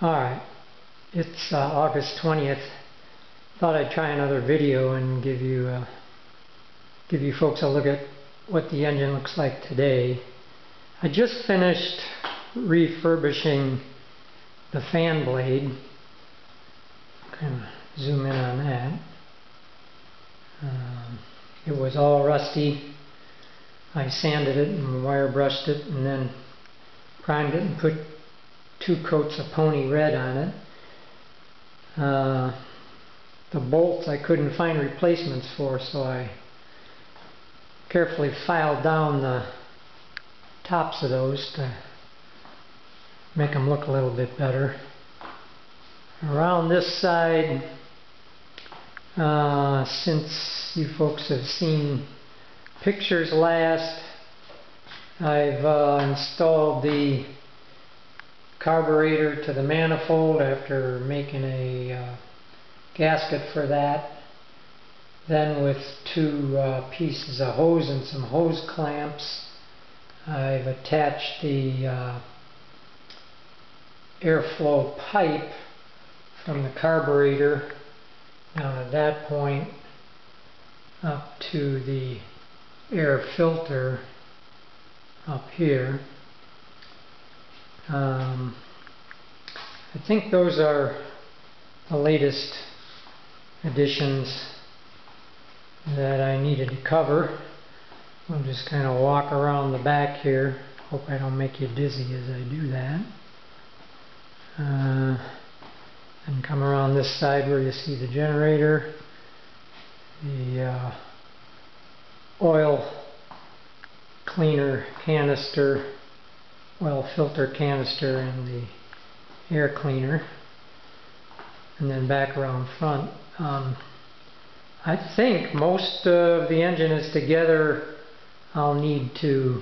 Alright, it's August 20th. Thought I'd try another video and give you folks a look at what the engine looks like today. I just finished refurbishing the fan blade. Kind of zoom in on that. It was all rusty. I sanded it and wire brushed it and then primed it and put 2 coats of pony red on it. The bolts I couldn't find replacements for, so I carefully filed down the tops of those to make them look a little bit better. Around this side, since you folks have seen pictures last, I've installed the carburetor to the manifold after making a gasket for that. Then with 2 pieces of hose and some hose clamps, I've attached the airflow pipe from the carburetor down at that point up to the air filter up here. I think those are the latest additions that I needed to cover. I'll just kind of walk around the back here. Hope I don't make you dizzy as I do that. And come around this side where you see the generator, the oil cleaner canister, oil filter canister, and the air cleaner, and then back around front. I think most of the engine is together. I'll need to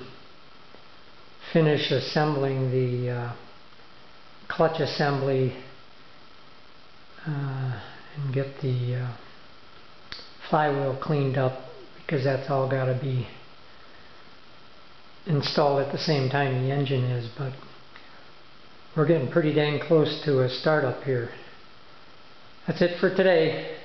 finish assembling the clutch assembly and get the flywheel cleaned up, because that's all got to be installed at the same time the engine is, but we're getting pretty dang close to a startup here. That's it for today.